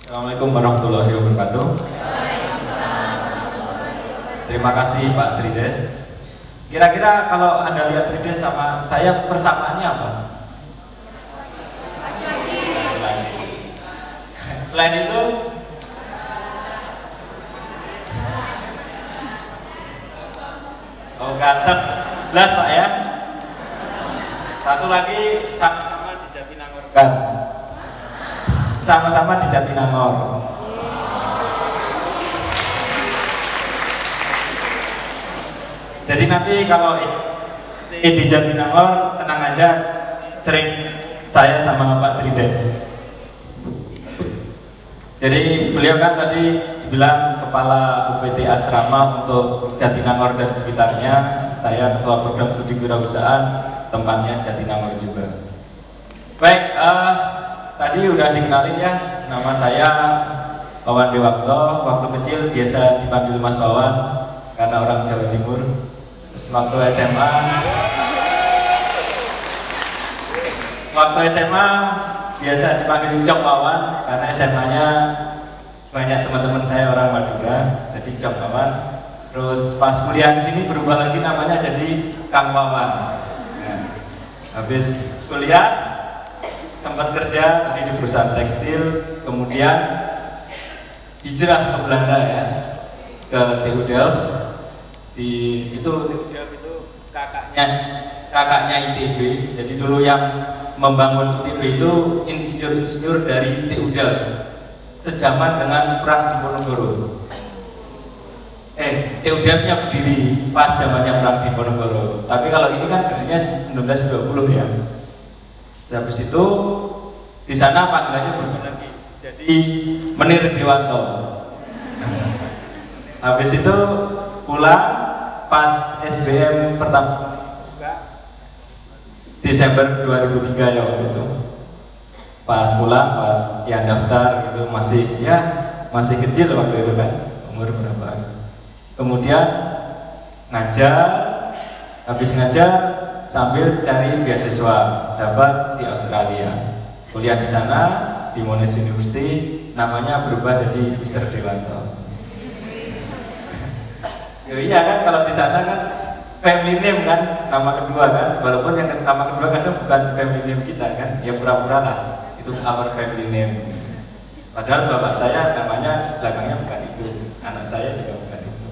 Assalamualaikum warahmatullahi wabarakatuh. Terima kasih Pak Trides. Kira-kira kalau Anda lihat Trides sama saya persamaannya apa? Selain itu, oh ganteng, jelas Pak ya. Satu lagi sama-sama di Jatinangor kan? Sama-sama di Jatinangor. Jadi nanti kalau di Jatinangor tenang aja, sering saya sama Pak Trides. Jadi beliau kan tadi dibilang kepala UPT Asrama untuk Jatinangor dan sekitarnya. Saya ketua program studi kewirausahaan, tempatnya Jatinangor juga. Baik, tadi udah dikenalin ya, nama saya Wawan Dewakto. Waktu kecil biasa dipanggil Mas Wawan karena orang Jawa Timur. Terus waktu SMA biasa dipanggil Cok Wawan karena SMA-nya banyak teman-teman saya orang Madura, jadi Cok Wawan. Terus pas kuliah di sini berubah lagi namanya jadi Kang Wawan. Nah, habis kuliah sempat kerja tadi di perusahaan tekstil, kemudian hijrah ke Belanda ya, ke TU Delft. TU Delft itu kakaknya ITB. Jadi dulu yang membangun ITB itu insinyur-insinyur dari TU Delft sejaman dengan perang Diponegoro. TU Delft-nya berdiri pas zamannya perang Diponegoro. Tapi kalau ini kan berdirinya 1920 ya. Habis itu di sana panggilannya berubah lagi jadi Menir Dewanto. Habis itu pulang pas SBM pertama Desember 2003 ya waktu itu. Pas pulang, pas yang daftar gitu masih kecil waktu itu kan, umur berapa. Kemudian ngajar, habis ngajar sambil cari beasiswa, dapat di Australia. Kuliah di sana di Monash University, namanya berubah jadi Mr. Dewanto. Iya kan, kalau di sana kan family name kan, nama kedua kan, walaupun yang nama kedua kan bukan family name kita kan, ya pura-pura lah, itu our family name. Padahal bapak saya namanya belakangnya bukan itu, anak saya juga bukan itu.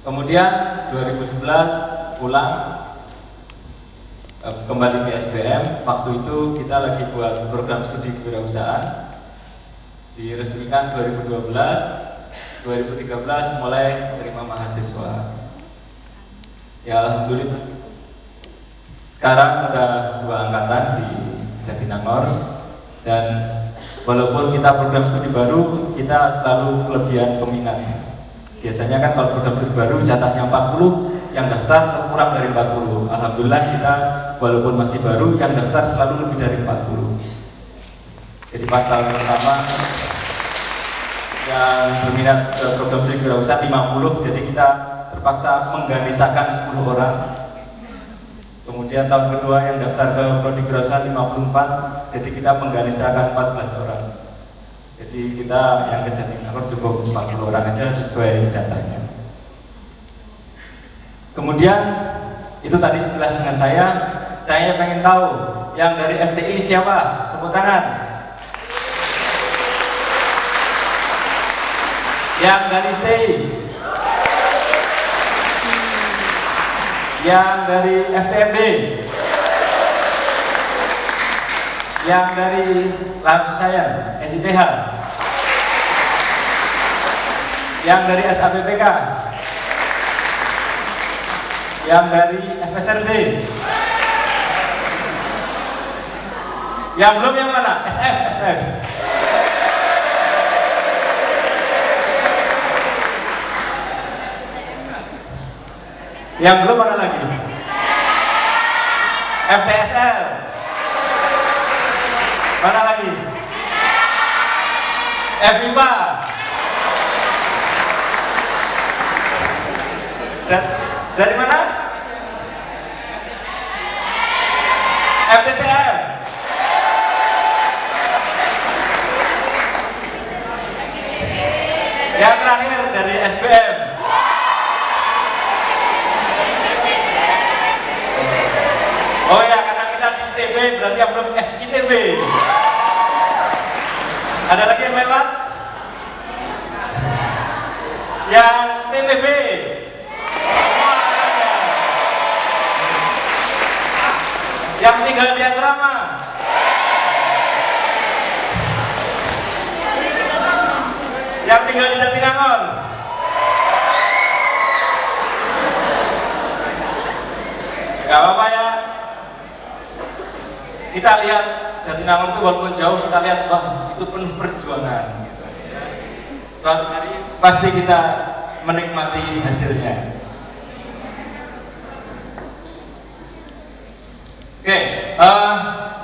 Kemudian 2011 pulang, kembali ke SBM. Waktu itu kita lagi buat program studi kewirausahaan, diresmikan 2012. 2013 mulai terima mahasiswa. Ya alhamdulillah sekarang udah 2 angkatan di Jatinangor, dan walaupun kita program studi baru, kita selalu kelebihan peminat. Biasanya kan kalau program studi baru jatahnya 40, yang daftar kurang dari 40. Alhamdulillah kita walaupun masih baru, yang daftar selalu lebih dari 40. Jadi pas tahun pertama yang berminat program studi kewirausahaan 50, jadi kita terpaksa mengganisakan 10 orang. Kemudian tahun kedua yang daftar ke prodi kewirausahaan 54, jadi kita mengganisakan 14 orang. Jadi kita yang ke Jatinangor cukup 40 orang aja sesuai jatahnya. Kemudian itu tadi sekilas dengan saya pengen tahu yang dari FTI siapa? Tepuk tangan. Yang dari STI, yang dari FTMB, yang dari Life Science, SITH, yang dari SAPPK, yang dari FSRD, yang belum yang mana? SF. Yang belum mana lagi? FTSL. Mana lagi? FIPA. Dari mana? FTTM. dari SBM? Oh ya, karena kita di ITB berarti yang belum FITB. Ada lagi yang lewat? Yang TTB? Yang tinggal di asrama? Yang tinggal di Jatinangor? Gak apa-apa ya. Kita lihat Jatinangor itu walaupun jauh, kita lihat wah itu penuh perjuangan. Suatu hari pasti kita menikmati hasilnya. Oke,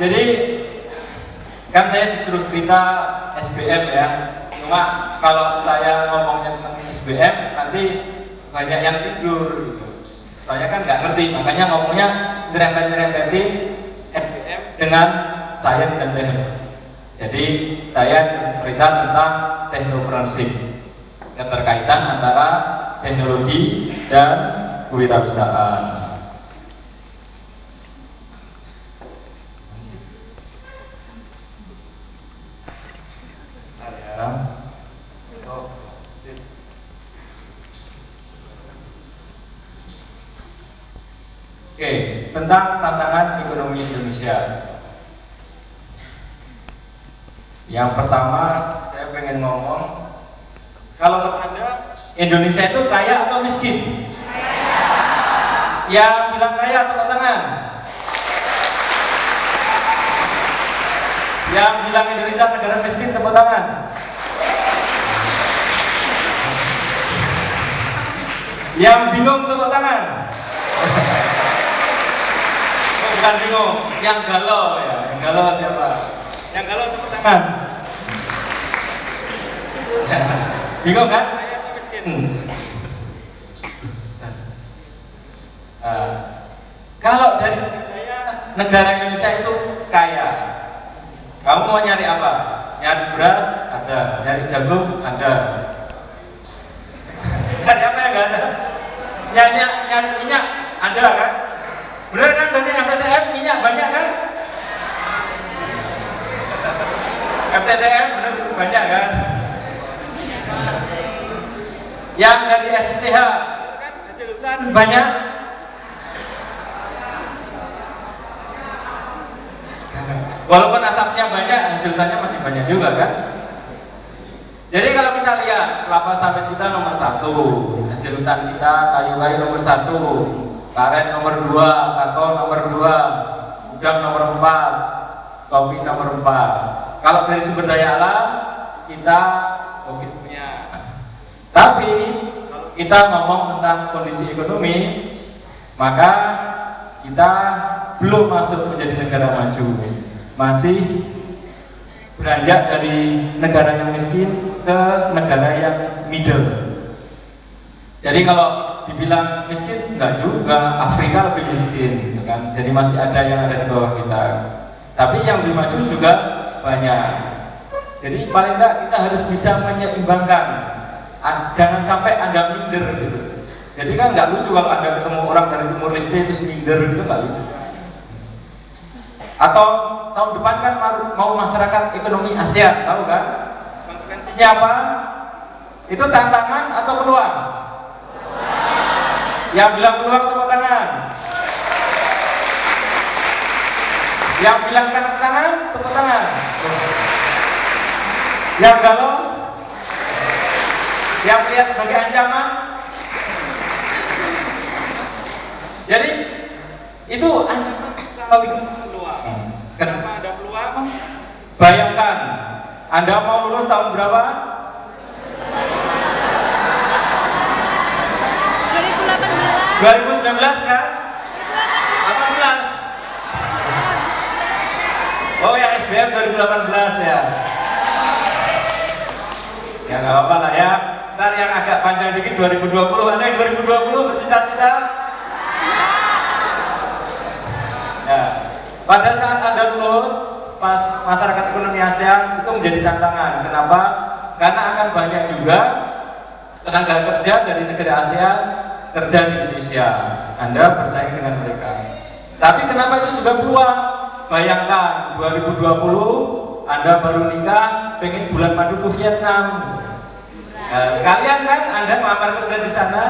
jadi kan saya disuruh cerita SBM ya. Cuma kalau saya ngomongnya tentang SBM nanti banyak yang tidur gitu. Saya kan nggak ngerti, makanya ngomongnya nyerempet-nyerempeti SBM dengan sains dan teknologi. Jadi saya cerita tentang teknokransip, keterkaitan antara teknologi dan kewirausahaan. Oke, tentang tantangan ekonomi Indonesia. Yang pertama, saya pengen ngomong, kalau menurut Anda, Indonesia itu kaya atau miskin? Kaya. Yang bilang kaya tepuk tangan. Yang bilang Indonesia negara miskin tepuk tangan. Yang bingung tepuk tangan. Oh, bukan bingung, yang galau ya. Yang galau siapa? Yang galau tepuk tangan. Bingung kan? Kalau dari negara Indonesia itu kaya, kamu mau nyari apa? Nyari beras ada, nyari jagung ada. Nyari apa yang nggak ada? Nyari minyak ada kan? Benar kan dari FTTF minyak banyak kan? FTTF benar banyak kan? Yang dari STH kan hasil hutan banyak. Walaupun asapnya banyak, hasil hutannya masih banyak juga kan? Jadi kalau kita lihat kelapa sawit kita nomor 1, hasil hutan kita kayu-kayu nomor 1, karet nomor 2, kakao nomor 2, udang nomor 4, kopi nomor 4. Kalau dari sumber daya alam kita oke punya. Tapi kalau kita ngomong tentang kondisi ekonomi, maka kita belum masuk menjadi negara maju. Masih beranjak dari negara yang miskin ke negara yang middle. Jadi kalau dibilang miskin enggak juga, Afrika lebih miskin gitu kan. Jadi masih ada yang ada di bawah kita. Tapi yang lebih maju juga banyak. Jadi paling enggak kita harus bisa menyeimbangkan. Jangan sampai Anda minder gitu. Jadi kan enggak lucu kalau Anda ketemu orang dari Timur Leste terus minder gitu, enggak lucu. Atau tahun depan kan mau masyarakat ekonomi Asia, tahu kan? Konsekuensinya apa? Itu tantangan atau peluang? Yang bilang peluang tepuk tangan. Yang bilang tantangan tepuk tangan. Yang galau? Yang melihat sebagai ancaman? Jadi itu ancaman kalau peluang. Kenapa ada peluang? Bayangkan, Anda mau lulus tahun berapa? 2019 kan? 18? Oh yang SBM 2018 ya? Ya nggak apa-apa lah ya. Ntar yang agak panjang dikit 2020. Anda yang 2020 bercita-cita? Ya. Pada saat Anda lulus, pas masyarakat ekonomi ASEAN itu menjadi tantangan. Kenapa? Karena akan banyak juga tenaga kerja dari negara ASEAN kerja di Indonesia, Anda bersaing dengan mereka. Tapi kenapa itu juga peluang? Bayangkan 2020 Anda baru nikah, pengen bulan madu ke Vietnam. Nah, sekalian kan Anda ngelamar kerja di sana,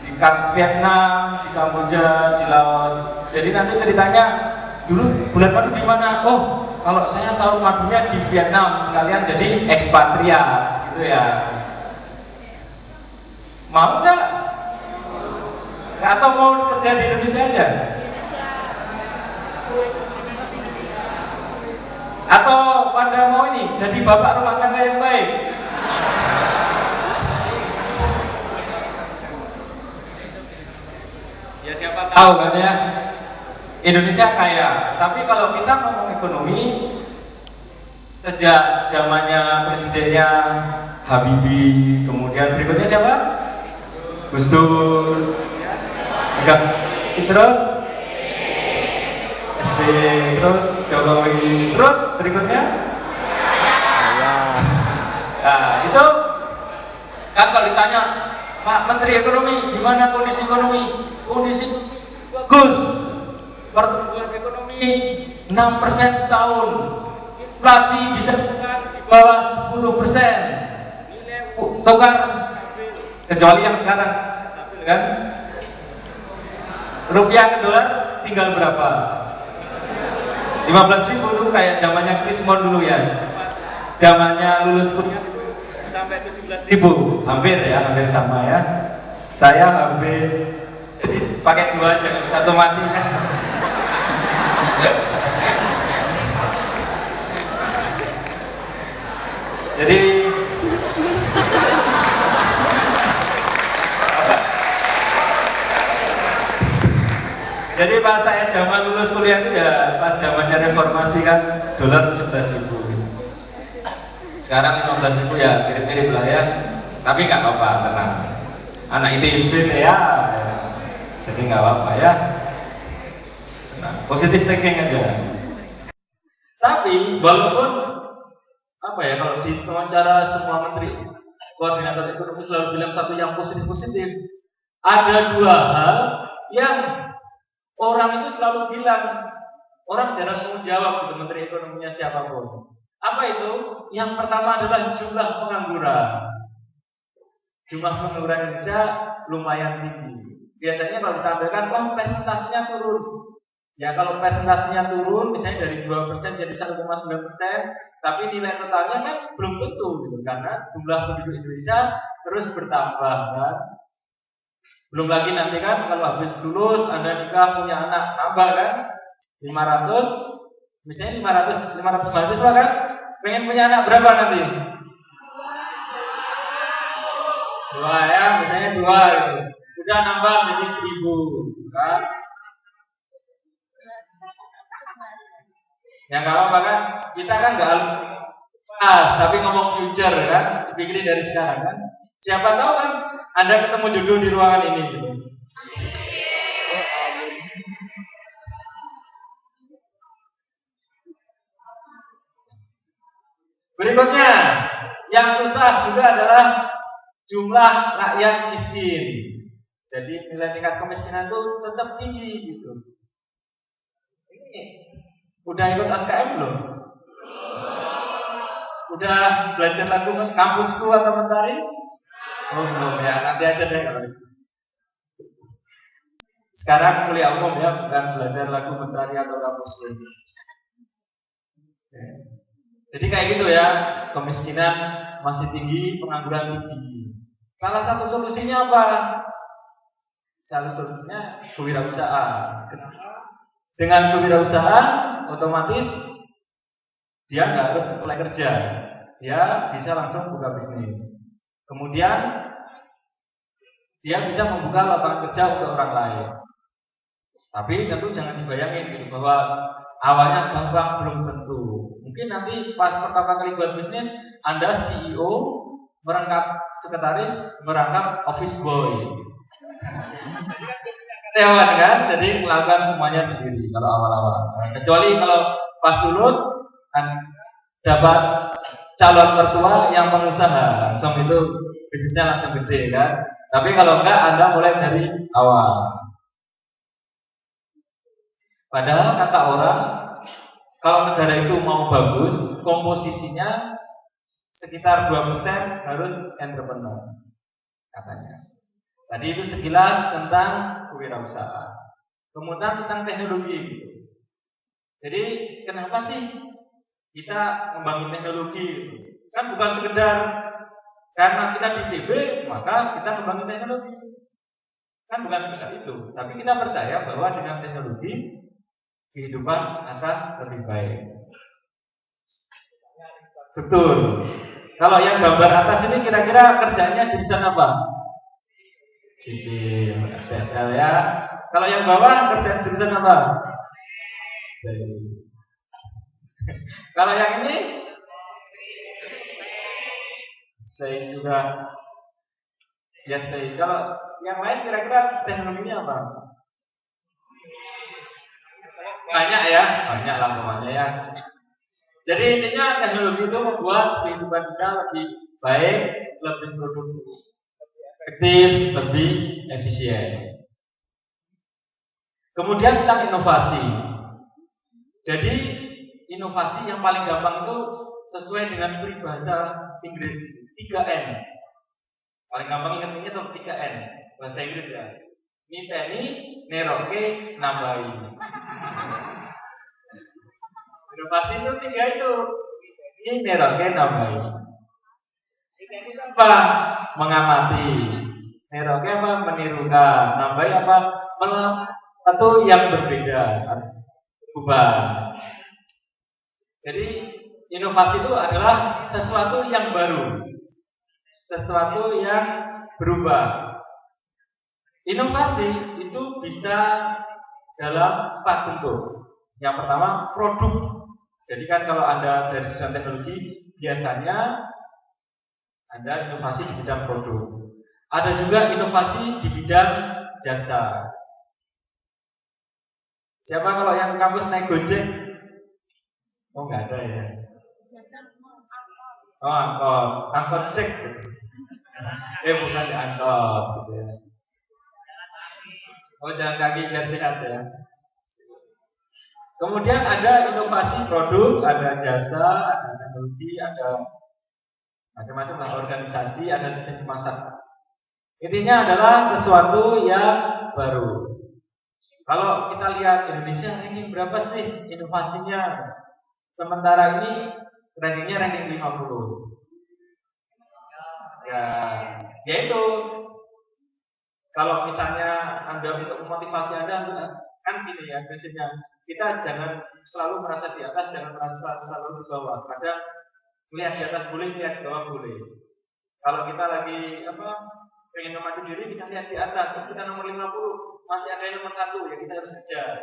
di Vietnam, di Kamboja, di Laos. Jadi nanti ceritanya dulu bulan madu di mana? Oh, kalau saya tahu madunya di Vietnam, sekalian jadi ekspatriat, gitu ya. Mau nggak? Atau mau kerja di Indonesia aja? Atau pada mau ini jadi bapak rumah tangga yang baik? Ya siapa tahu kan ya. Indonesia kaya, tapi kalau kita ngomong ekonomi, sejak zamannya presidennya Habibie, kemudian berikutnya siapa? Gus Dur, terus SBY, terus Jokowi, terus berikutnya nah itu kan kalau ditanya Pak Menteri Ekonomi gimana kondisi ekonomi? Kondisi bagus, pertumbuhan ekonomi 6% setahun, inflasi bisa di bawah 10%, nilai tukar kecuali yang sekarang kan rupiah ke dolar tinggal berapa? 15.000 dulu kayak zamannya Krismon dulu ya, zamannya lulus kuliah sampai 17.000, hampir ya, hampir sama ya. Saya habis jadi pakai dua aja, satu mati kan. Jadi pas saya zaman lulus kuliah itu ya pas zamannya reformasi kan dolar 17.000. Sekarang 15.000 ya mirip-mirip lah ya. Tapi nggak apa-apa, tenang. Anak ITB ya. Jadi nggak apa-apa ya. Tenang. Positif thinking aja. Tapi walaupun apa ya, kalau di wawancara semua menteri koordinator ekonomi selalu bilang satu yang positif, ada dua hal yang orang itu selalu bilang, orang jarang mau jawab gitu, menteri ekonominya siapapun. Apa itu? Yang pertama adalah jumlah pengangguran. Jumlah pengangguran Indonesia lumayan tinggi. Biasanya kalau ditampilkan, wah presentasinya turun. Ya kalau presentasinya turun, misalnya dari 2% jadi 1,9%, tapi nilai totalnya kan belum tentu gitu, karena jumlah penduduk Indonesia terus bertambah kan. Belum lagi nanti kan kalau habis lulus Anda nikah punya anak nambah kan 500, misalnya 500 mahasiswa kan, pengen punya anak berapa nanti? 2 ya, misalnya 2 gitu. Udah nambah jadi 1.000 kan. Ya nggak apa-apa kan, kita kan nggak pas, tapi ngomong future kan, pikirin dari sekarang kan. Siapa tahu kan Anda ketemu jodoh di ruangan ini gitu. Berikutnya, yang susah juga adalah jumlah rakyat miskin. Jadi nilai tingkat kemiskinan itu tetap tinggi gitu. Ini udah ikut SKM belum? Udah belajar lagu Kampusku atau Mentari? Oh belum ya, nanti aja deh kalau itu. Sekarang kuliah umum ya, bukan belajar lagu Mentari atau Kampusku. Oke. Jadi kayak gitu ya, kemiskinan masih tinggi, pengangguran tinggi. Salah satu solusinya apa? Salah solusinya kewirausahaan. Dengan kewirausahaan, otomatis dia nggak harus mulai kerja, dia bisa langsung buka bisnis. Kemudian dia bisa membuka lapangan kerja untuk orang lain. Tapi tentu jangan dibayangin gitu, bahwa awalnya gampang, belum tentu. Mungkin nanti pas pertama kali buat bisnis, Anda CEO merangkap sekretaris, merangkap office boy. Karyawan kan, jadi melakukan semuanya sendiri kalau awal-awal. Kecuali kalau pas lulus dapat calon mertua yang pengusaha, langsung itu bisnisnya langsung gede kan. Tapi kalau enggak, Anda mulai dari awal. Padahal kata orang, kalau negara itu mau bagus, komposisinya sekitar 2% harus entrepreneur, katanya. Tadi itu sekilas tentang kewirausahaan. Kemudian tentang teknologi. Jadi kenapa sih kita membangun teknologi? Kan bukan sekedar karena kita di TB maka kita membangun teknologi. Kan bukan sekedar itu. Tapi kita percaya bahwa dengan teknologi kehidupan akan lebih baik. Betul. Kalau yang gambar atas ini kira-kira kerjanya jurusan apa? Sipil, FTSL ya. Kalau yang bawah kerja jurusan apa? Kalau yang ini stay juga. Ya stay. Kalau yang lain kira-kira teknologinya apa? Banyak ya, banyak lah pokoknya ya. Jadi intinya teknologi itu membuat kehidupan kita lebih baik, lebih produktif, efektif, lebih efisien. Kemudian tentang inovasi. Jadi inovasi yang paling gampang itu sesuai dengan peribahasa Inggris 3N. Paling gampang ingatnya tuh 3N bahasa Inggris ya. Niteni, neroke, nambahi. Inovasi itu 3 itu. Ini neroke, nambahi. Niteni apa? Mengamati. Neroke apa? Menirukan. Nambahi apa? Atau yang berbeda, ubah. Jadi inovasi itu adalah sesuatu yang baru, sesuatu yang berubah. Inovasi itu bisa dalam 4 bentuk. Yang pertama produk. Jadi kan kalau Anda dari jurusan teknologi biasanya Anda inovasi di bidang produk. Ada juga inovasi di bidang jasa. Siapa kalau yang kampus naik Gojek? Oh nggak ada ya. Oh angkot cek. Bukan di angkot gitu ya. Oh jalan kaki biar sehat ya. Kemudian ada inovasi produk, ada jasa, ada teknologi, ada macam-macam lah organisasi, ada sistem masak. Intinya adalah sesuatu yang baru. Kalau kita lihat Indonesia ranking berapa sih inovasinya? Sementara ini rankingnya ranking 50. Ya itu. Kalau misalnya Anda untuk memotivasi Anda kan gini ya prinsipnya. Kita jangan selalu merasa di atas, jangan merasa selalu di bawah. Kadang lihat di atas boleh, lihat di bawah boleh. Kalau kita lagi pengen memacu diri, kita lihat di atas. Kita nomor 50, masih ada yang nomor 1, ya kita harus kejar.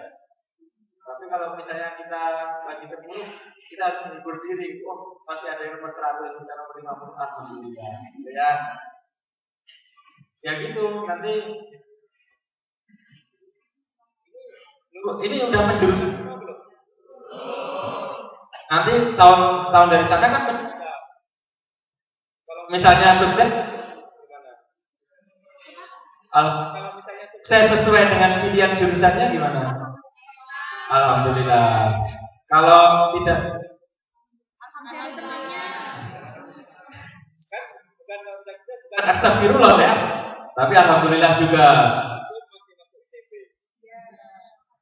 Tapi kalau misalnya kita lagi terpuruk, kita harus menghibur diri. Oh, masih ada yang nomor 100, kita nomor 50, alhamdulillah. Ya. Ya gitu, nanti ini udah menjurus belum? Nanti setahun dari sana kan kalau misalnya sukses gimana? Kalau misalnya sukses sesuai dengan pilihan jurusannya gimana? Alhamdulillah. Kalau tidak bukan astagfirullah ya. Tapi alhamdulillah juga.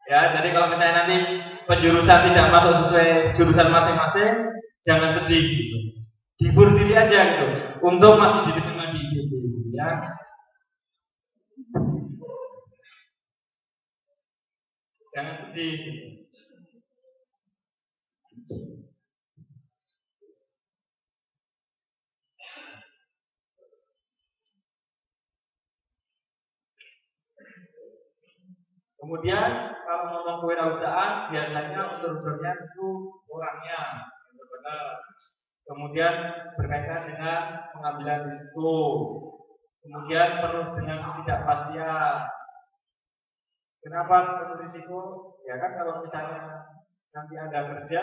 Ya, jadi kalau misalnya nanti penjurusan tidak masuk sesuai jurusan masing-masing, jangan sedih gitu. Hibur diri aja gitu. Untuk masih diterima di IPB ya. Jangan sedih. Kemudian kalau ngomong kewirausahaan biasanya unsur-unsurnya itu orangnya benar. Kemudian berkaitan dengan pengambilan risiko. Kemudian penuh dengan ketidakpastian. Kenapa penuh risiko? Ya kan kalau misalnya nanti Anda kerja,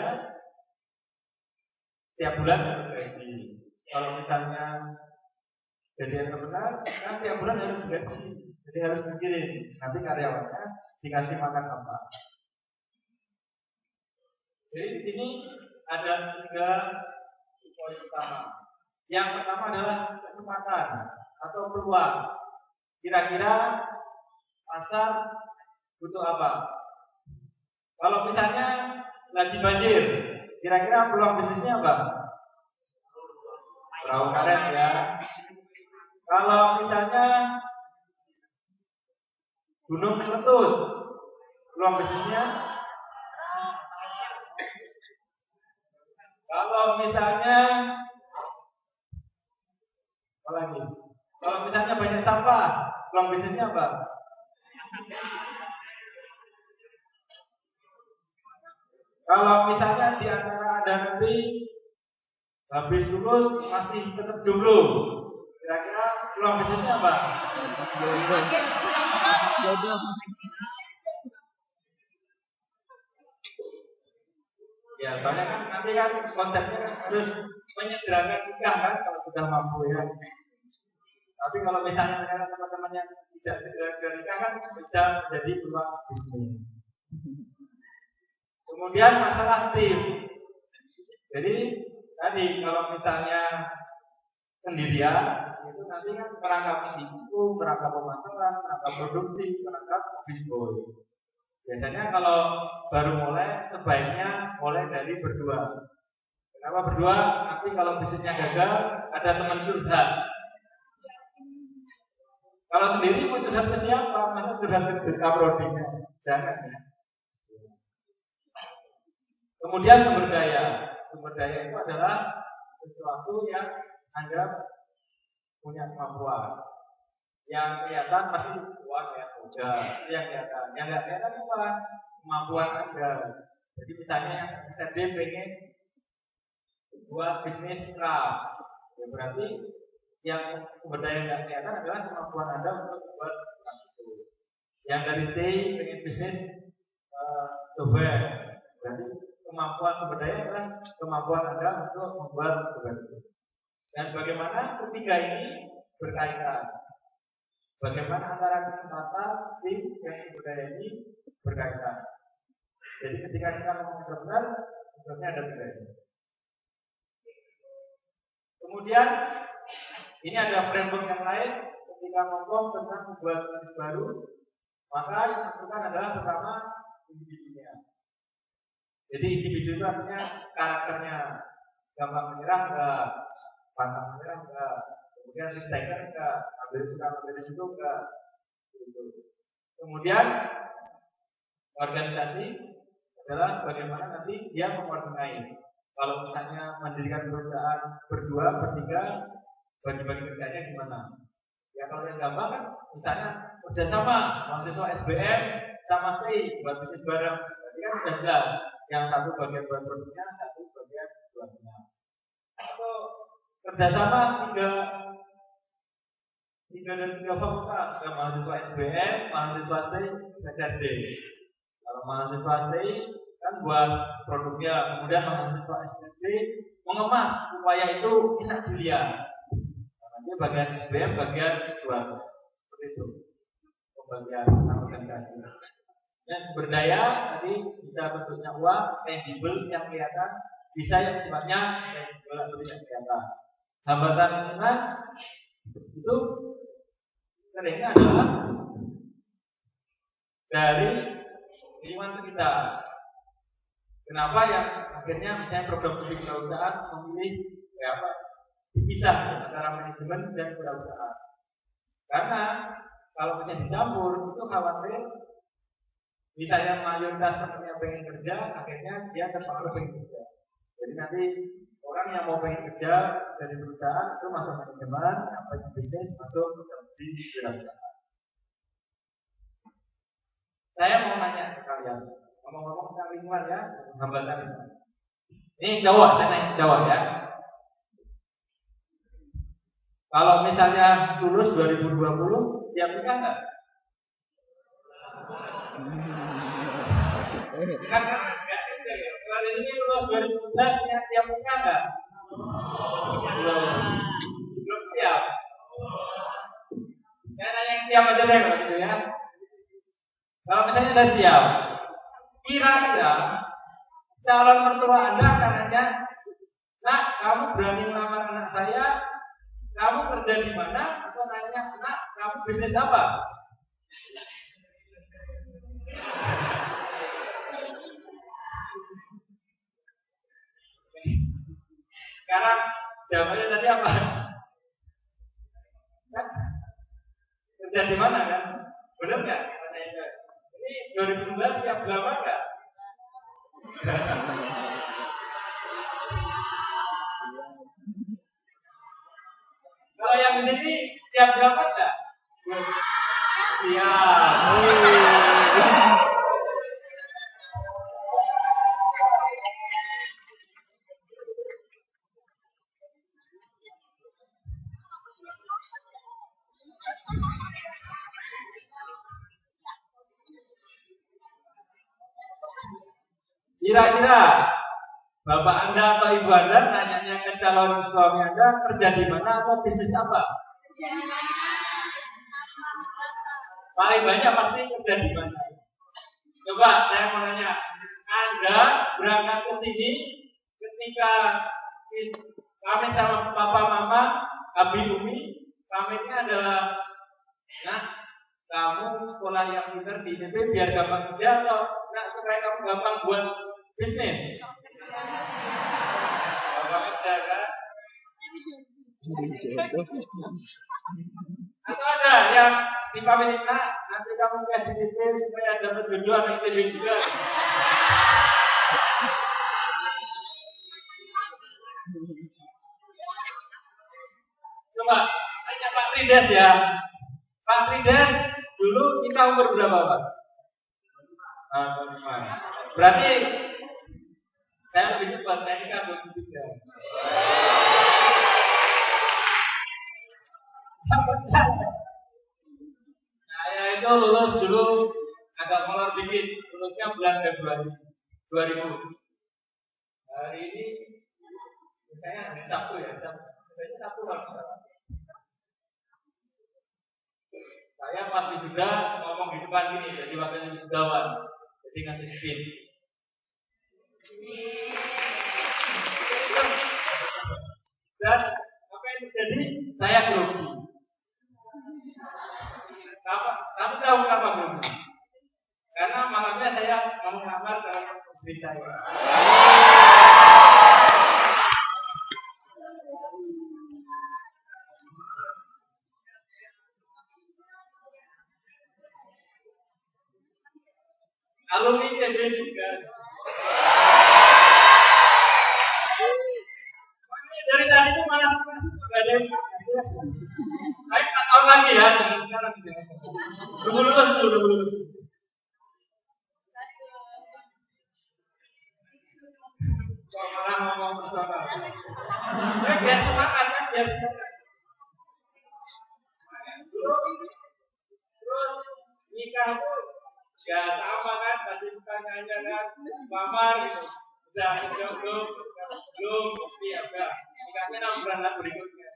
setiap bulan dapat gaji. Kalau misalnya jadi entrepreneur, kan setiap bulan harus gaji. Jadi harus mikirin nanti karyawannya dikasih makan apa. Jadi di sini ada 3 poin utama. Yang pertama adalah kesempatan atau peluang. Kira-kira pasar butuh apa? Kalau misalnya lagi banjir, kira-kira peluang bisnisnya apa? Perahu karet ya. Kalau misalnya gunung meletus, peluang bisnisnya? Kalau misalnya apa lagi? Kalau misalnya banyak sampah, peluang bisnisnya apa? Kalau misalnya di antara Anda nanti habis lulus masih tetap jomblo, kira-kira peluang bisnisnya apa? Jodoh. Ya, soalnya kan nanti kan konsepnya kan harus menyederhanakan nikah kan kalau sudah mampu ya. Tapi kalau misalnya ternyata teman-teman yang tidak segera nikah kan bisa menjadi peluang bisnis. Kemudian masalah tim. Jadi tadi kalau misalnya sendirian itu nanti kan perangkap itu, perangkap pemasaran, perangkap produksi, perangkap office boy. Biasanya kalau baru mulai sebaiknya mulai dari berdua. Kenapa berdua? Nanti kalau bisnisnya gagal ada teman curhat. Kalau sendiri mau curhat ke siapa? Masa curhat ke kaprodinya? Jangan ya. Kemudian sumber daya. Sumber daya itu adalah sesuatu yang Anda punya kemampuan. Yang kelihatan pasti uang ya, udah itu yang kelihatan. Yang nggak kelihatan apa? Kemampuan Anda. Jadi misalnya yang SRD pengen buat bisnis craft, ya berarti yang sumber daya yang kelihatan adalah kemampuan Anda untuk buat craft itu. Yang dari stay pengen bisnis software, berarti kemampuan sumber daya adalah kemampuan Anda untuk membuat software itu. Dan bagaimana ketiga ini berkaitan? Bagaimana antara kesempatan, tim, dan sumber daya ini berkaitan? Jadi ketika kita ngomong entrepreneur, sebenarnya ada bedanya. Kemudian ini ada framework yang lain ketika ngomong tentang membuat bisnis baru, maka yang dilakukan adalah pertama individunya. Jadi individu itu artinya karakternya, gampang menyerah enggak, pantang menyerah enggak, kemudian risk-taker enggak, suka ambil risiko enggak, gitu. Kemudian organisasi adalah bagaimana nanti dia mengorganize. Kalau misalnya mendirikan perusahaan berdua, bertiga, bagi-bagi kerjanya gimana? Ya kalau yang gampang kan, misalnya kerjasama mahasiswa SBM sama STI buat bisnis bareng, berarti kan sudah jelas. Yang satu bagian buat produknya, satu bagian buatnya. Atau kerjasama tiga fakultas, ada mahasiswa SBM, mahasiswa STI, SRD. Kalau mahasiswa STI kan buat produknya, kemudian mahasiswa SRD mengemas supaya itu enak dilihat. Nanti bagian SBM, bagian jual, seperti itu. Pembagian organisasi. Yang berdaya tadi bisa bentuknya uang, tangible yang kelihatan, bisa yang sifatnya tangible atau tidak kelihatan. Hambatan lingkungan itu seringnya adalah dari lingkungan sekitar. Kenapa yang akhirnya misalnya program studi kewirausahaan memilih dipisah antara manajemen dan kewirausahaan? Karena kalau misalnya dicampur itu khawatir misalnya mayoritas temannya pengen kerja, akhirnya dia terpengaruh pengen kerja. Jadi nanti orang yang mau pengen kerja dari perusahaan itu masuk manajemen, yang pengen bisnis masuk di kewirausahaan. Saya mau nanya ke kalian, ngomong-ngomong tentang lingkungan ya, hambatan itu. Ini Jawa, saya naik Jawa ya. Kalau misalnya lulus 2020, siap nikah nggak? Kan enggak. Kalau di sini lulus 2019 siap nikah nggak? Belum siap. Ya, nanya yang siap aja deh kalau gitu ya. Kalau misalnya udah siap, kira-kira calon mertua Anda akan nanya, "Nak, kamu berani melamar anak saya? Kamu kerja di mana?" Atau nanya, "Nak, kamu bisnis apa?" Sekarang jawabannya tadi apa? Kan? Kerja di mana kan? Benar nggak? Ini 2019 siap dilamar nggak? Kalau yang di sini siap dilamar nggak? Siap. Kira-kira Bapak Anda atau Ibu Anda nanyanya ke calon suami Anda kerja di mana atau bisnis apa? Paling banyak pasti kerja di mana. Coba saya mau nanya, Anda berangkat ke sini ketika pamit sama papa mama, abi umi, pamitnya adalah, "Nah, kamu sekolah yang benar di ITB biar gampang kerja atau nah supaya kamu gampang buat bisnis?" Gampang kerja kan? Atau ada yang dipamitin, "Nak, nanti kamu kayak di ITB supaya dapat jodoh anak ITB juga." Coba tanya Pak Trides ya. Pak Trides, dulu kita umur berapa Pak? 25. Berarti saya lebih cepat, saya nikah 23. Saya itu lulus dulu agak molor dikit, lulusnya bulan Februari 2000. Hari ini saya hari Sabtu ya, sebenarnya Sabtu kalau misalnya. Saya pas wisuda ngomong di depan gini, jadi wakil wisudawan, jadi ngasih speech. Dan apa yang terjadi? Saya grogi. Kamu tahu kenapa grogi? Karena malamnya saya mau ngamar ke istri saya. Alumni ITB juga. Dari tadi itu malas nggak ada yang kasih. Saya 4 tahun lagi ya, jangan sekarang. Tunggu lulus. Kalau malah ngomong personal. Biar semangat kan, biar semangat. Terus nikah itu ya sama kan, tadi bukan hanya kan lamar gitu. Udah belum, tapi ya udah. Nikahnya 6 bulan berikutnya.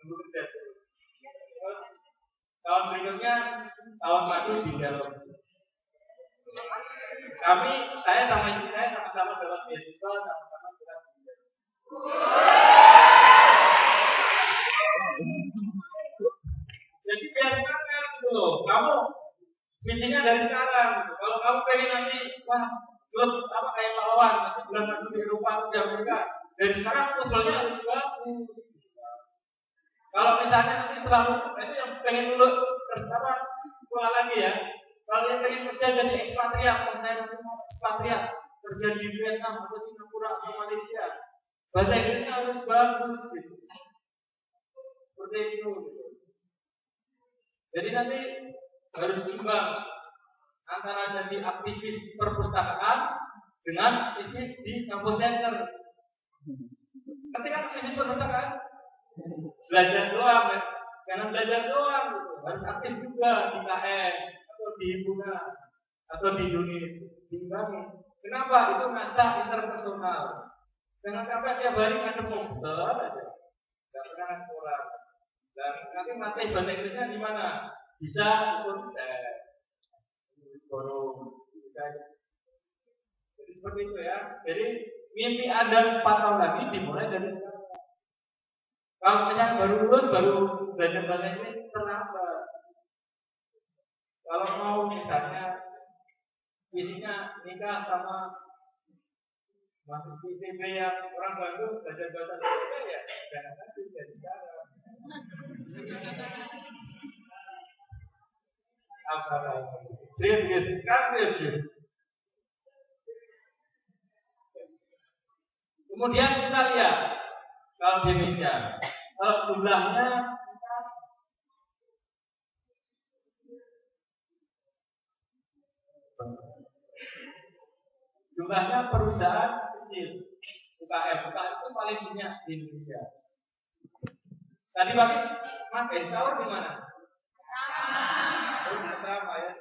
Tunggu kerja dulu. Terus tahun berikutnya tahun madu di dalam. Saya sama istri saya sama-sama dapat beasiswa, sama-sama sudah. Jadi biar sekarang gitu loh. Kamu visinya dari sekarang. Gitu. Kalau kamu pengen nanti, wah, apa kayak pahlawan, nanti bulan madu di Eropa atau di Amerika. Dari sekarang usulnya harus bagus. Kalau misalnya nanti setelah itu yang pengen dulu terus apa pulang lagi ya. Kalau yang pengen kerja jadi ekspatriat, kalau saya nanti mau ekspatriat kerja di Vietnam atau Singapura atau Malaysia, bahasa Inggrisnya harus bagus gitu. Seperti itu. Gitu. Jadi nanti harus imbang antara jadi aktivis perpustakaan dengan aktivis di kampus center. Ketika aktivis perpustakaan belajar doang, kan? Jangan belajar doang, gitu. Harus aktif juga di KM atau di himpunan atau di unit diimbangi. Kenapa? Itu masa interpersonal. Jangan sampai tiap hari ngadep komputer aja, nggak pernah ngadep orang. Dan nanti materi bahasa Inggrisnya di mana? Bisa ikut forum, bisa. Jadi seperti itu ya. Jadi mimpi Anda 4 tahun lagi dimulai dari sekarang. Kalau misalnya baru lulus, baru belajar bahasa Inggris, terlambat. Kalau mau misalnya visinya nikah sama mahasiswa ITB yang orang Bandung belajar bahasa Indonesia ya jangan nanti dari sekarang. Apa? Serius, sekarang serius. Kemudian kita lihat kalau di Indonesia, kalau jumlahnya perusahaan kecil, UKM itu paling banyak di Indonesia. Tadi pakai sahur di mana? Sama ya.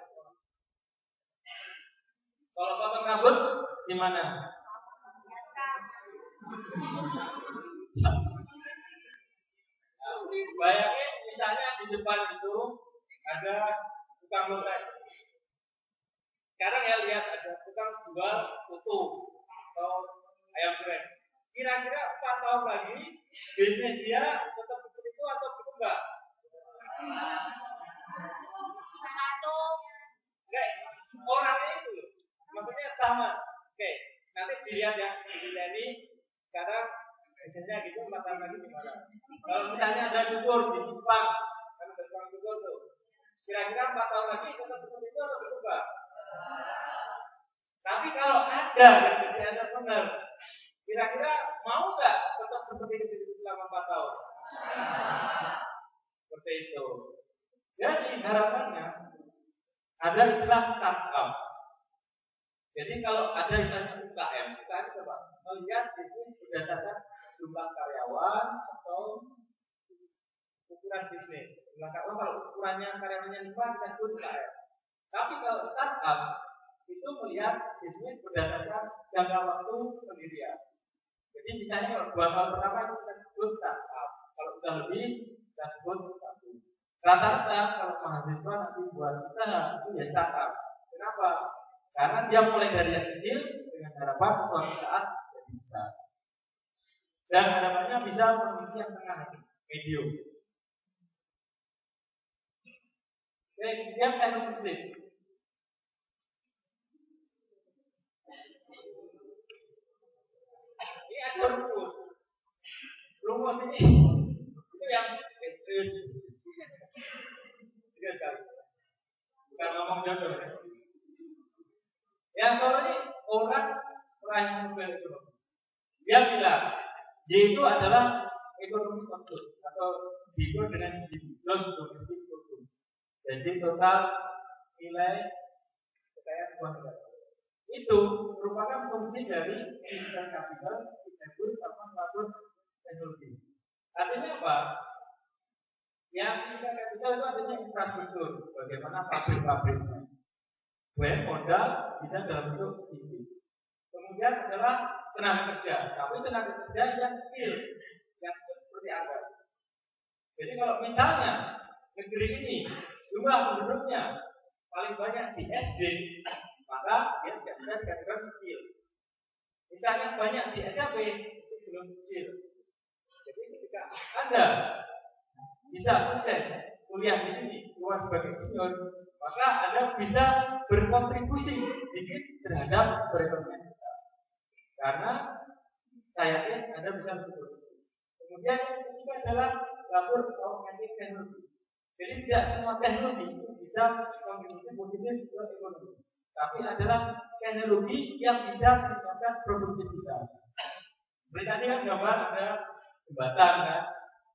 Kalau potong rambut di mana? Bayangin misalnya di depan itu ada tukang lotek. Sekarang ya lihat ada tukang jual soto atau ayam goreng. Kira-kira 4 tahun lagi bisnis dia tetap seperti itu atau berubah? Oke, orangnya itu maksudnya sama. Oke, nanti dilihat ya ini sekarang bisnisnya gitu 4 tahun lagi gimana? Kalau misalnya ada cukur di Simpang, kan ada tukang cukur tuh. Kira-kira 4 tahun lagi tetap seperti itu atau berubah? Tapi kalau ada yang jadi Anda benar, kira-kira mau nggak tetap seperti itu selama 4 tahun? Seperti itu. Jadi harapannya ada istilah startup. Jadi kalau ada istilah UKM itu apa? Melihat bisnis berdasarkan jumlah karyawan atau ukuran bisnis. Jumlah karyawan kalau ukurannya karyawannya 5 kita sebut UKM. Tapi kalau startup itu melihat bisnis berdasarkan jangka waktu pendirian. Jadi misalnya kalau 2 tahun pertama itu kita sebut startup. Kalau sudah lebih kita sebut satu. Rata-rata kalau mahasiswa nanti buat usaha itu ya startup. Kenapa? Karena dia mulai dari yang kecil dengan harapan suatu saat jadi besar. Dan harapannya bisa kondisi yang tengah, medium. Oke, kemudian teknologi. Ini ada rumus ini itu yang serius sekali. Bukan ngomong jodoh ya. Yang soal ini orang meraih Nobel ekonomi. Dia bilang J itu adalah ekonomi output atau diukur dengan GDP, gross domestic product. Jadi total nilai kekayaan sebuah negara. Itu merupakan fungsi dari fiscal capital, input sama output teknologi. Artinya apa? Yang fiscal capital itu artinya infrastruktur, bagaimana pabrik-pabriknya. Modal bisa dalam bentuk fisik. Kemudian adalah tenaga kerja, tapi tenaga kerja yang skill seperti Anda. Jadi kalau misalnya negeri ini jumlah penduduknya paling banyak di SD, maka dia tidak bisa dikatakan skill. Misalnya banyak di SMP, itu belum skill. Jadi ketika Anda bisa sukses kuliah di sini, keluar sebagai insinyur, maka Anda bisa berkontribusi sedikit terhadap perekonomian kita. Karena saya yakin Anda bisa berkontribusi. Kemudian yang ketiga adalah labor augmented teknologi. Jadi tidak semua teknologi itu bisa berkontribusi positif ke ekonomi. Tapi adalah teknologi yang bisa meningkatkan produktivitas. Seperti tadi kan gambar ada jembatan kan.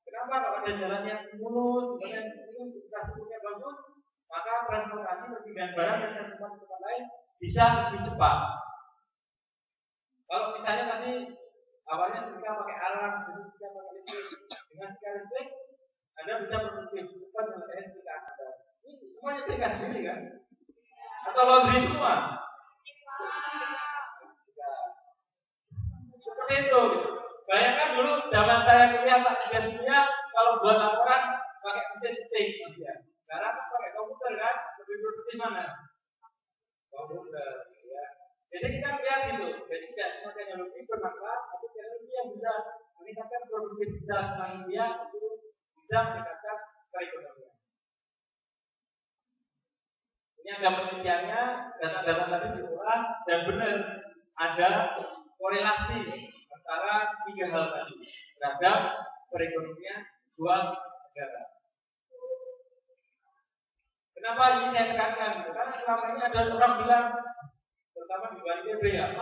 Kenapa kalau ada jalan yang mulus, jalan yang infrastrukturnya bagus, maka transportasi perpindahan barang dari satu tempat ke tempat lain bisa lebih cepat. Kalau misalnya tadi awalnya ketika pakai alarm, ketika pakai listrik, dengan sekian listrik, Anda bisa produktif cepat menyelesaikan sekitar Anda. Ini semuanya mereka sendiri kan? Atau laundry semua? Seperti itu. Gitu. Bayangkan dulu zaman saya kuliah Pak tugas kuliah kalau buat laporan pakai mesin ketik Mas ya. Sekarang pakai komputer kan, lebih produktif mana? Komputer ya. Jadi kita lihat gitu. Jadi tidak semua teknologi bermanfaat, tapi teknologi yang bisa meningkatkan produktivitas manusia itu bisa meningkatkan perekonomian. Ini ada penelitiannya, data-data tadi diolah dan benar ada korelasi antara tiga hal tadi terhadap perekonomian dua negara. Kenapa ini saya tekankan? Karena selama ini ada orang bilang, terutama di BNPB ya,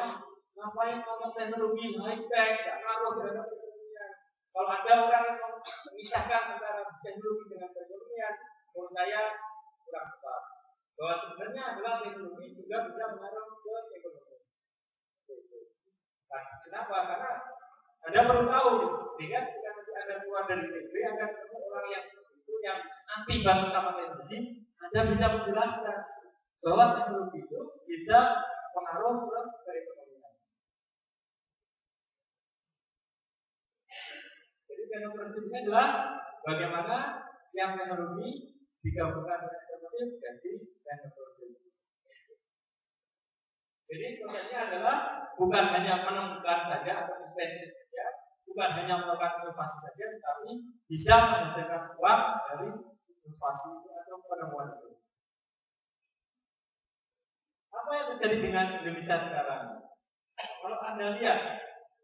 ngapain ngomong teknologi high tech, nggak ngaruh terhadap perekonomian. Kalau ada orang yang memisahkan antara teknologi dengan perekonomian, menurut saya kurang tepat. Bahwa sebenarnya adalah teknologi juga bisa mengaruh ke ekonomi. Nah, kenapa? Karena Anda perlu tahu, dengan ketika nanti Anda keluar dari PB, Anda ketemu orang yang itu yang anti banget sama teknologi, Anda bisa menjelaskan bahwa teknologi itu bisa pengaruh ke perekonomian. Jadi teknologi ini adalah bagaimana yang teknologi digabungkan dengan ekonomi jadi teknologi. Jadi konsepnya adalah bukan hanya menemukan saja atau invensi saja, bukan hanya melakukan inovasi saja, tetapi bisa menghasilkan uang dari inovasi atau penemuan itu. Apa yang terjadi dengan Indonesia sekarang? Kalau Anda lihat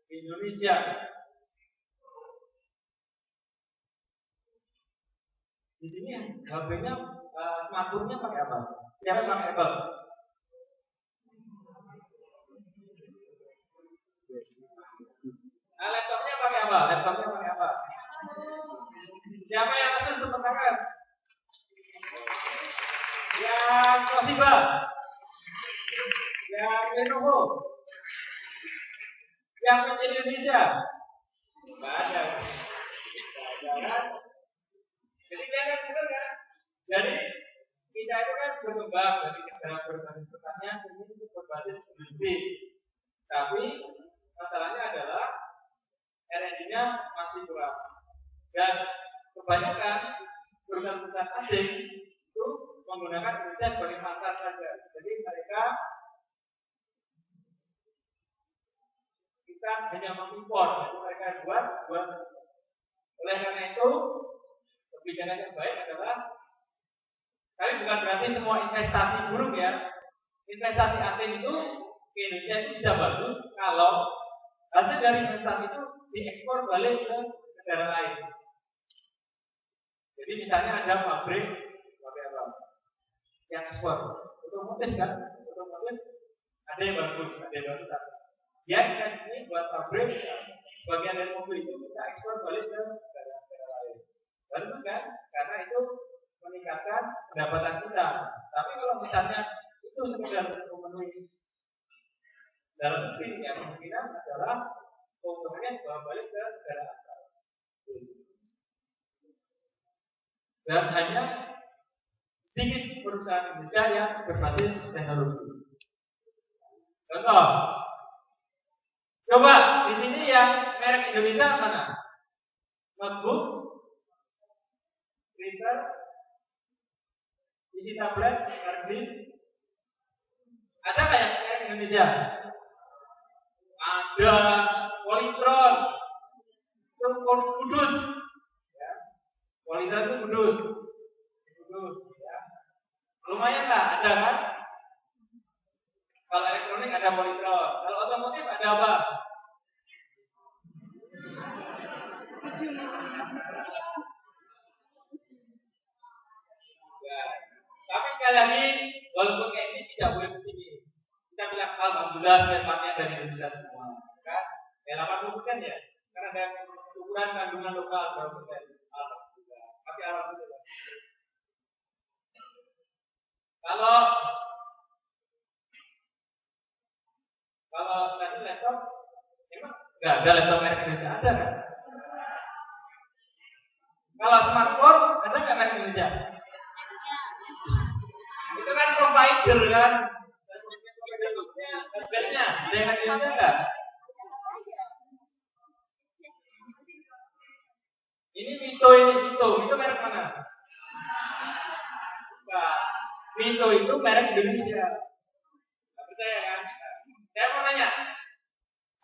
di Indonesia, di sini HP-nya, smartphone-nya pakai apa? Siapa pakai Apple? Nah, laptopnya pakai apa? Laptopnya pakai apa? Siapa yang Asus tepuk tangan? Yang Toshiba? Yang Lenovo? Yang PT Indonesia? Nggak ada. Kan? Jadi kalian benar kan? Jadi kita itu kan berkembang dari negara berbasis pertanian ini berbasis industri. Tapi masalahnya adalah R&D-nya masih kurang. Dan kebanyakan perusahaan-perusahaan asing itu menggunakan Indonesia sebagai pasar saja. Jadi kita hanya mengimpor, jadi mereka buat. Oleh karena itu, kebijakan yang baik adalah, tapi bukan berarti semua investasi buruk ya. Investasi asing itu ke Indonesia itu bisa bagus kalau hasil dari investasi itu diekspor balik ke negara lain. Jadi misalnya ada pabrik yang ekspor otomotif kan, ada yang bagus, dia investasi buat pabrik, sebagian dari mobil itu kita ekspor balik ke negara lain. Bagus kan? Karena itu meningkatkan pendapatan kita. Tapi kalau misalnya itu sekedar memenuhi dalam negeri, yang kemungkinan adalah keuntungannya dibawa balik ke negara asal. Dan hanya sedikit perusahaan Indonesia yang berbasis teknologi. Contoh, coba di sini yang merek Indonesia mana? Notebook, printer, isi tablet, hard disk. Ada nggak yang merek Indonesia? Ada. Polytron, itu Kudus. Ya. Polytron itu Kudus. Ya. Lumayan lah, ada kan? Kalau elektronik ada Polytron. Kalau otomotif ada apa? Ya. Tapi sekali lagi, walaupun kayak ini tidak boleh pesimis. Kita bilang alhamdulillah spare-partnya dari Indonesia semua, kan? Ya 80% ya, karena ada ukuran kandungan lokal berapa persen. Alhamdulillah, masih alhamdulillah. Kalau tadi laptop, emang nggak ada laptop merek Indonesia, ada kan? Kalau smartphone, ada nggak merek Indonesia? Itu kan provider kan? Harganya, ada yang merek Indonesia nggak? Ini Mito, Mito merek mana? Nah, Mito itu merek Indonesia. Nggak percaya kan? Saya mau nanya,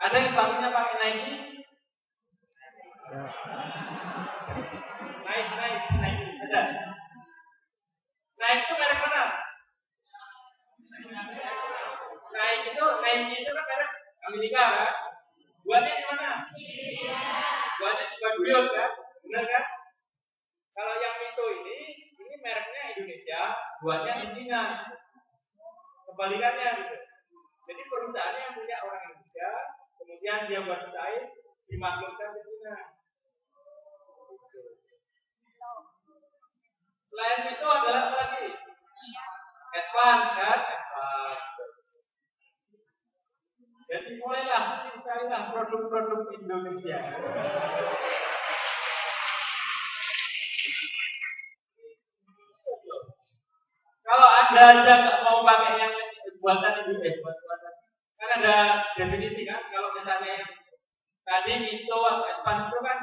ada yang sepatunya pakai Nike? Nike, ada. Nike itu merek mana? Nike itu kan merek Amerika kan? Buatnya di mana? Buatnya di Bandung kan? Benar kan? Kalau yang Mito ini mereknya Indonesia, buatnya di Cina. Kebalikannya gitu. Jadi perusahaannya yang punya orang Indonesia, kemudian dia buat desain, dimaklumkan ke Cina. Selain itu adalah apa lagi? Advance kan? Advance. Jadi mulailah cintailah produk-produk Indonesia. Kalau Anda aja nggak mau pakai yang buatan Indonesia, kan ada definisi kan? Kalau misalnya tadi Mito atau Advance itu kan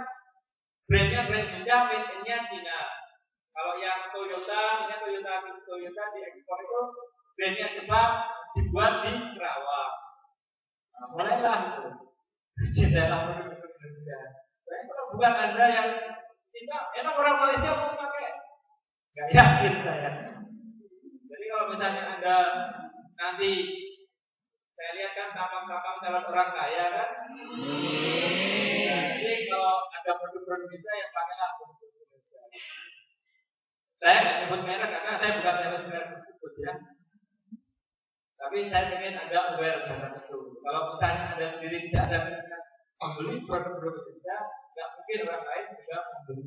brandnya brand Indonesia, made in-nya Cina. Kalau yang Toyota diekspor itu brandnya Jepang, dibuat di Kerawang. Nah, mulailah itu. Cintailah produk Indonesia. Saya kalau bukan Anda yang cinta, emang orang Malaysia mau pakai? Gak yakin saya. Jadi kalau misalnya Anda nanti saya lihat kan kapal-kapal calon orang kaya kan. Jadi kalau ada produk-produk Indonesia yang pakailah produk Indonesia. Saya nggak nyebut merek karena saya bukan sales merek tersebut ya. Tapi saya ingin Anda aware dengan itu. Kalau misalnya Anda sendiri tidak ada minat membeli produk-produk Indonesia, nggak mungkin orang lain juga membeli.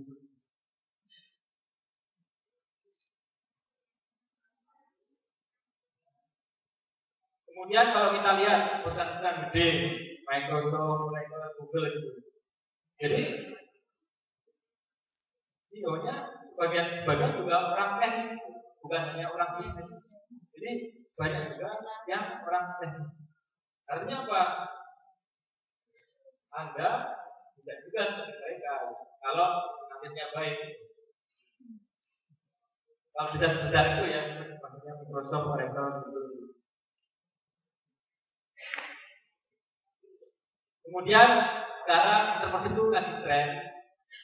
Kemudian kalau kita lihat perusahaan-perusahaan gede, Microsoft, Google itu, jadi CEO-nya sebagian juga orang teknik, bukan hanya orang bisnis. Jadi banyak juga yang orang teknik. Artinya apa? Anda bisa juga seperti mereka kalau hasilnya baik. Kalau bisa sebesar itu ya, maksudnya Microsoft, Google. Kemudian sekarang entrepreneurship itu lagi tren.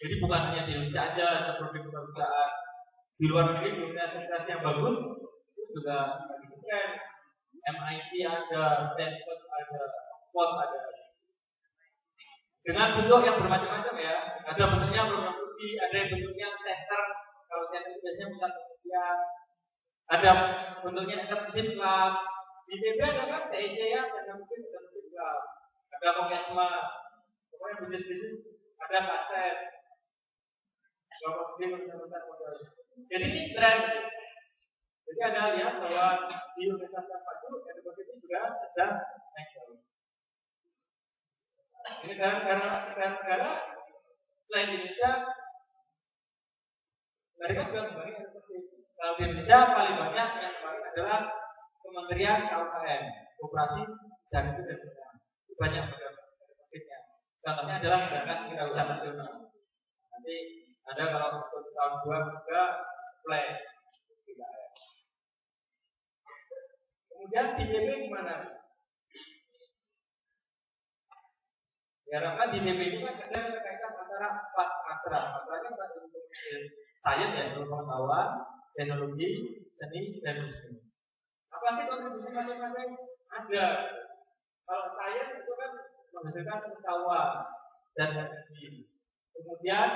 Jadi bukan hanya di Indonesia aja, ada produk perusahaan di luar negeri universitas yang bagus itu juga lagi tren. MIT ada, Stanford ada, Oxford ada. Dengan bentuk yang bermacam-macam ya. Ada bentuknya program studi, ada yang bentuknya center. Kalau center biasanya pusat penelitian. Ada bentuknya internship lab. Di ITB ada kan TIC ya, internship lab. Ada Konkesma, pokoknya bisnis-bisnis ada kaset. Jadi ini tren. Jadi Anda lihat bahwa di Universitas Terpadu edukasi ini juga sedang naik daun. Ini karena negara selain Indonesia, mereka juga kembali edukasi. Kalau di Indonesia paling banyak yang kemarin adalah Kementerian KUKM, Koperasi dan Pendidikan. Banyak edukasinya. Contohnya adalah gerakan kewirausahaan nasional. Nanti ada kalau untuk tahun 2 juga play. Kemudian di DB gimana? Diharapkan di DB itu kan ada kaitan antara 4 matra. Matranya kan untuk sains ya, pengetahuan, teknologi, seni, dan bisnis. Apa sih kontribusi masing-masing? Ada. Kalau sains itu kan menghasilkan pengetahuan dan teknologi. Kemudian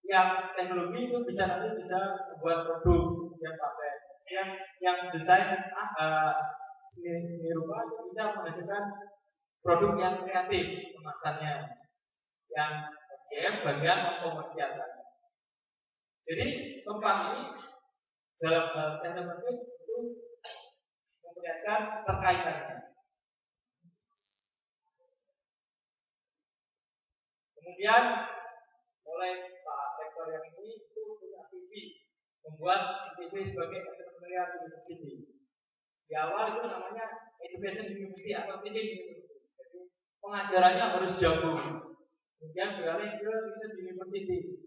yang teknologi itu bisa membuat produk yang pakai, yang desain seni rupa itu bisa menghasilkan produk yang kreatif kemasannya, yang SDM bagian pengkomersialan. Jadi tempat ini dalam hal teknologi itu memperlihatkan terkaitannya. Kemudian oleh Pak Rektor yang ini itu punya visi membuat ITB sebagai entrepreneurial university. Di awal itu namanya education university atau teaching university. Jadi pengajarannya harus jago. Kemudian beralih ke research university.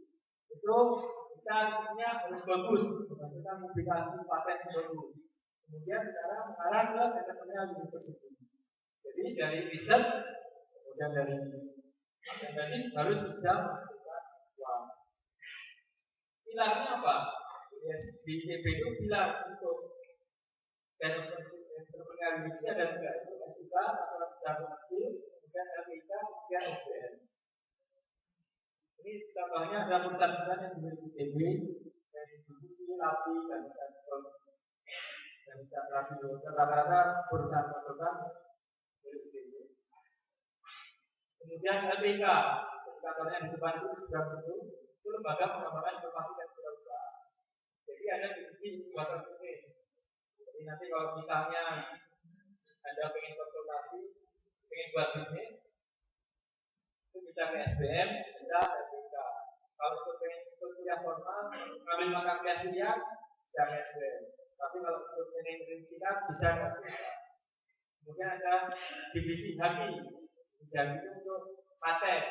Itu kita risetnya harus bagus, menghasilkan publikasi paten yang bagus. Kemudian sekarang mengarah ke entrepreneurial university. Jadi dari riset, kemudian dari paten tadi harus bisa menghasilkan uang. Pilarnya apa? Di ITB itu pilar untuk entrepreneurial university ada tiga, itu S3, satu lagi cabang kecil, kemudian LPK, kemudian SBM. Ini contohnya ada perusahaan-perusahaan yang memiliki ITB, yang distribusi, LAPI, dan bisa LAPI. Rata-rata perusahaan-perusahaan milik ITB. Kemudian LPK, kantornya di depan itu sebelah situ, itu lembaga pengembangan informasi dan kewirausahaan. Jadi ada divisi inkubasi bisnis. Jadi nanti kalau misalnya Anda pengen konsultasi, pengen buat bisnis, itu bisa ke SBM, bisa ke LPK. Kalau untuk pengen ikut kuliah formal, ngambil mata kuliah, bisa ke SBM. Tapi kalau untuk pengen prinsip bisa ke LPK. Kemudian ada divisi HAKI, divisi HAKI itu untuk paten.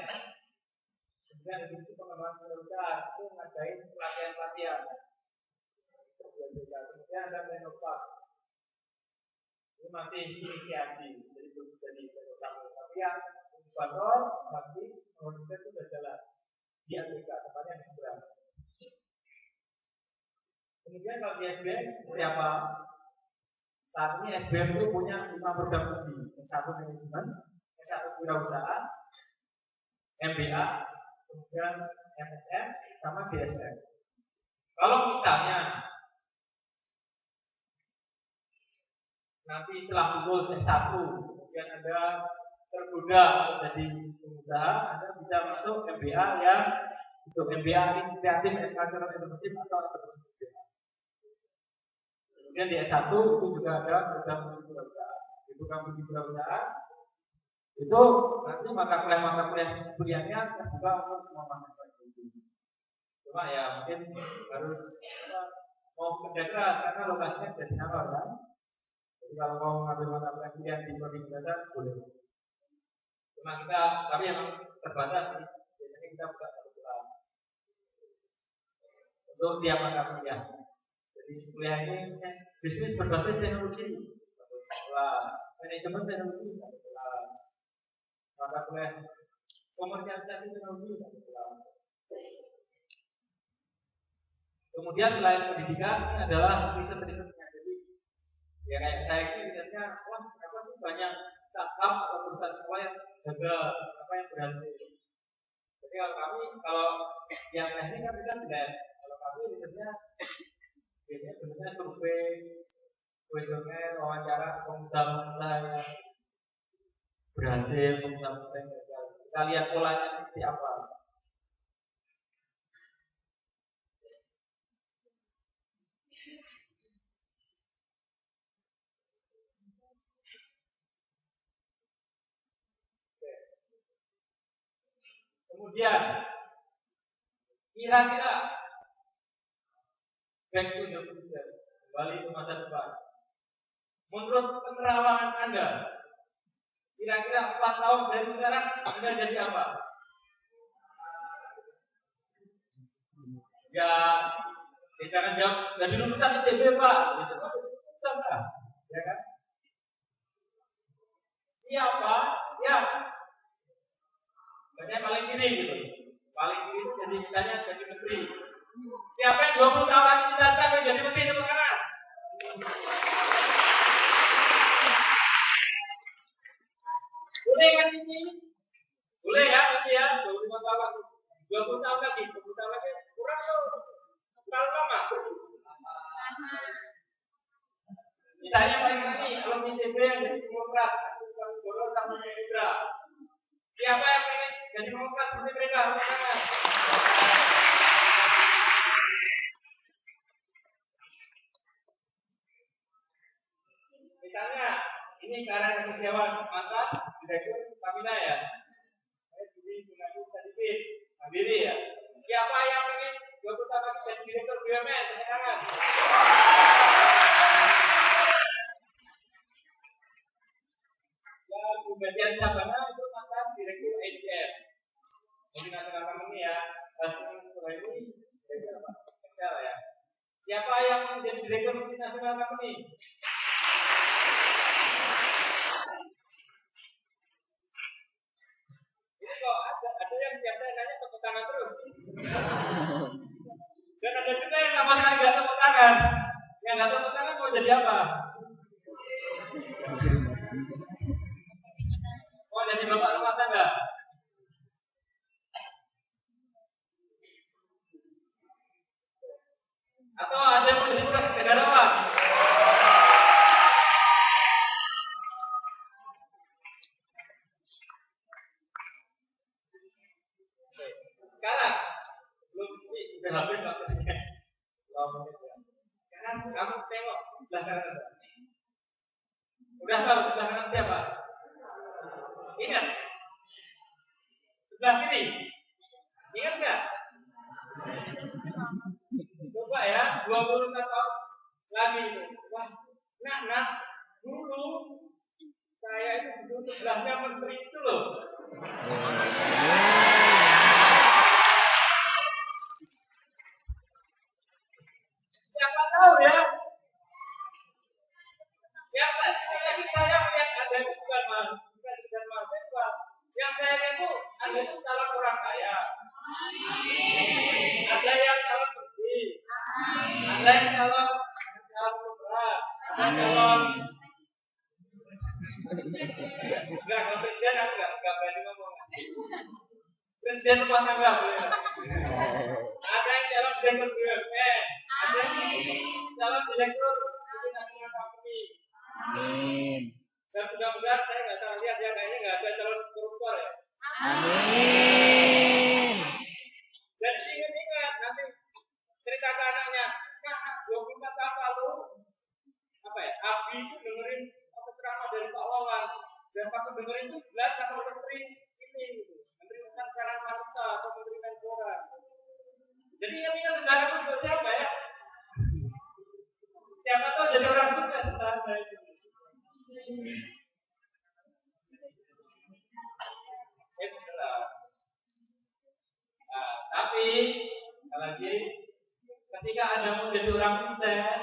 Kemudian divisi pengembangan kewirausahaan itu ngadain pelatihan-pelatihan. Kemudian ada Menova. Ini masih inisiasi, jadi belum jadi Menova. Tapi yang inkubator, masih menurutnya itu sudah jalan di Amerika, tempatnya di seberang. Kemudian kalau di SBM seperti apa? Saat ini SBM itu punya 5 program studi, S1 manajemen, S1 kewirausahaan, MBA, kemudian MSM, sama DSM. Kalau misalnya nanti setelah lulus S1, kemudian Anda tergoda untuk jadi pengusaha, Anda bisa masuk MBA yang untuk MBA in Creative and Cultural Entrepreneurship atau Entrepreneurship. Kemudian di S1 itu juga ada program studi kewirausahaan. Di program studi kewirausahaan itu nanti mata kuliahnya terbuka untuk semua mahasiswa itu. Cuma ya mungkin harus mau kerja keras karena lokasinya jadi awal kan. Jadi kalau mau ngambil mata kuliah di prodi dasar boleh. Cuma kita tapi emang terbatas sih. Biasanya kita buka satu kelas untuk tiap mata kuliah. Jadi kuliah ini bisnis berbasis teknologi satu kelas, manajemen teknologi satu kelas, mata kuliah komersialisasi teknologi satu kelas. Kemudian selain pendidikan ini adalah riset-risetnya. Jadi ya kayak saya ini risetnya, wah kenapa sih banyak startup atau perusahaan yang gagal, apa yang berhasil. Jadi kalau yang teknik kan bisa tidak. Kalau kami risetnya biasanya bentuknya survei, kuesioner, wawancara pengusaha-pengusaha yang berhasil, pengusaha-pengusaha yang gagal. Kita lihat polanya seperti apa. Kemudian kira-kira back to the future, kembali ke masa depan. Menurut penerawangan Anda, kira-kira 4 tahun dari sekarang Anda jadi apa? Ya jangan jawab jadi lulusan ITB Pak, ya semua lulusan lah, ya kan? Siapa yang saya paling kiri gitu, paling kiri itu jadi misalnya jadi menteri. Siapa yang 20 tahun lagi cita-cita menjadi menteri tepuk tangan? Boleh kan ini? Boleh ya, nanti ya, 25 tahun lagi, 20 tahun lagi, 20 tahun lagi, kurang tuh, terlalu lama. Misalnya paling ini, kalau ITB yang jadi demokrat, aku bodoh sama Gerindra. Siapa yang ingin jadi demokrat seperti mereka? Misalnya, ini Karen Setiawan, mantan direktur Pertamina ya. Saya jadi Gunadu sedikit mandiri ya. Siapa yang ingin 20 tahun lagi jadi direktur BUMN? Tangan. Ya, Bu Badian Sabana itu mantan direktur IDF. yang menjadi direktur multinasional company? Ini kok ada yang biasa nanya tepuk tangan terus. Dan ada juga yang sama sekali nggak tepuk tangan. Yang nggak tepuk tangan mau jadi apa? Mau jadi bapak rumah tangga? Atau ada yang mau jadi negarawan? Sekarang belum sudah habis waktunya. Sekarang kamu tengok sebelah kanan. Udah tahu sebelah kanan siapa? Ingat? Sebelah kiri. Ingat nggak? Coba ya, 20 tahun lagi. Wah, nak, dulu saya itu duduk sebelahnya menteri itu loh. Siapa tahu ya? Yang lagi saya melihat Anda itu bukan mahasiswa. Yang saya lihat itu Anda itu calon orang kaya. Ada yang calon menteri. Ada yang calon berat. Ada calon enggak, kalau presiden aku enggak berani ngomong. Presiden rumah tangga boleh. Ada yang calon direktur BUMN. Ada yang calon direktur multinasional company. Amin. Dan mudah-mudahan saya nggak salah lihat ya, kayaknya nggak ada calon koruptor ya. Amin. Dan ingat nanti cerita ke anaknya, nah 24 tahun lalu apa ya? Abi itu dengerin ceramah dari Pak Wawan dan waktu dengerin itu sebelah sama menteri ini, gitu. Menteri Ketahanan Wanita atau Menteri Menpora. Jadi ingat sebelah kamu juga siapa ya? Siapa tahu jadi orang sukses sebenarnya itu. Nah, tapi sekali lagi ketika Anda menjadi orang sukses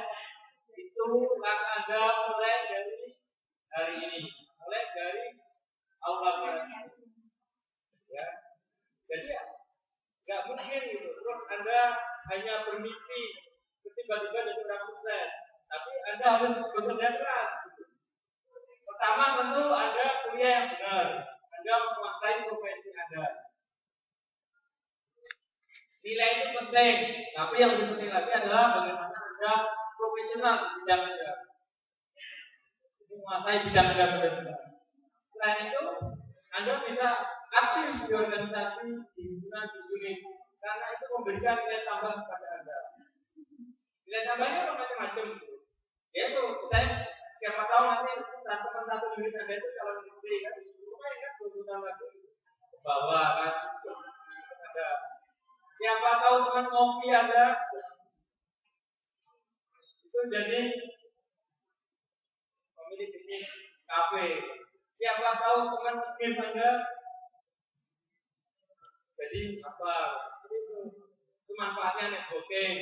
itu langkah Anda mulai dari hari ini, mulai dari aula kelas. Ya, jadi ya nggak mungkin gitu. Terus Anda hanya bermimpi tiba-tiba jadi orang sukses, tapi Anda harus bekerja keras. Gitu. Pertama tentu Anda kuliah yang benar, Anda menguasai profesi Anda. Nilai itu penting, tapi yang lebih penting lagi adalah bagaimana Anda profesional di bidang Anda, menguasai bidang Anda benar-benar. Selain itu, Anda bisa aktif di organisasi, di himpunan, di unit, karena itu memberikan nilai tambah kepada Anda. Nilai tambahnya macam-macam. Yaitu, saya siapa tahu nanti teman satu unit Anda itu kalau menteri kan, lumayan kan 20 tahun lagi ke bawah kan, ada. Siapa tahu teman kopi Anda itu jadi pemilik bisnis kafe. Siapa tahu teman game Anda jadi apa? Itu manfaatnya networking.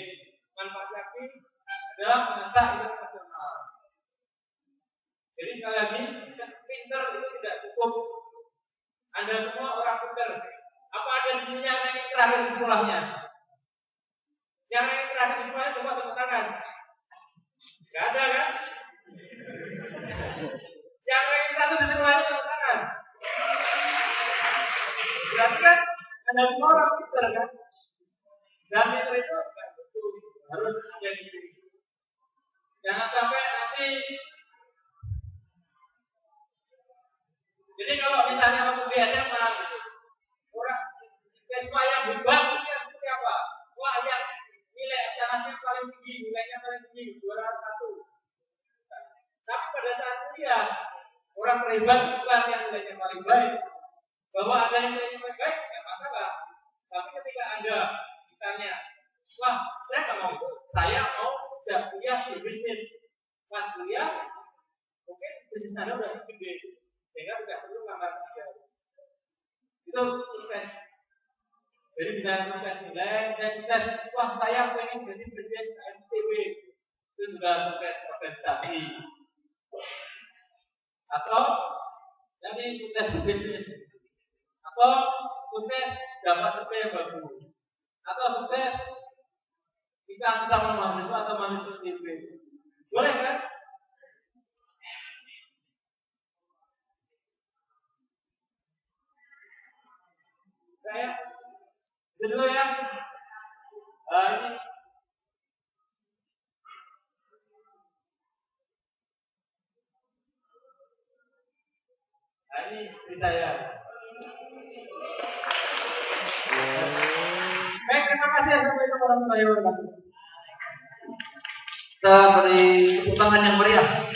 Manfaat lagi adalah mengasah internasional. Jadi sekali lagi, pinter itu tidak cukup. Anda semua orang pinter. Apa ada di sini yang terakhir di sekolahnya? Yang terakhir di sekolahnya coba tepuk tangan. Gak ada kan? Yang satu di sekolahnya tepuk tangan. Berarti kan ada semua orang pinter kan? Dan pinter itu gak cukup. Harus ada di sini. Jangan sampai nanti. Jadi kalau misalnya waktu di SMA orang siswa yang beban itu seperti apa? Wah, yang nilai internasional paling tinggi, nilainya paling tinggi, 201. Tapi pada saat kuliah, orang terhebat bukan yang nilainya paling baik. Bahwa ada yang nilainya paling baik, tidak masalah. Tapi ketika Anda misalnya, wah, saya nggak mau itu, saya mau sudah kuliah di bisnis. Pas kuliah, mungkin bisnis Anda sudah gede, sehingga tidak perlu nambah kerja. Itu sukses. Jadi bisa sukses nilai, saya sukses. Wah, saya pengen jadi presiden KMTB. juga sukses organisasi. Atau ini sukses bisnis. Atau sukses dapat kerja yang bagus. Atau sukses kita sesama mahasiswa atau mahasiswa sendiri. Boleh kan? Saya dulu ya. Ini ini istri saya. Baik, terima kasih. Assalamualaikum warahmatullahi wabarakatuh. Kita beri tepuk tangan yang meriah.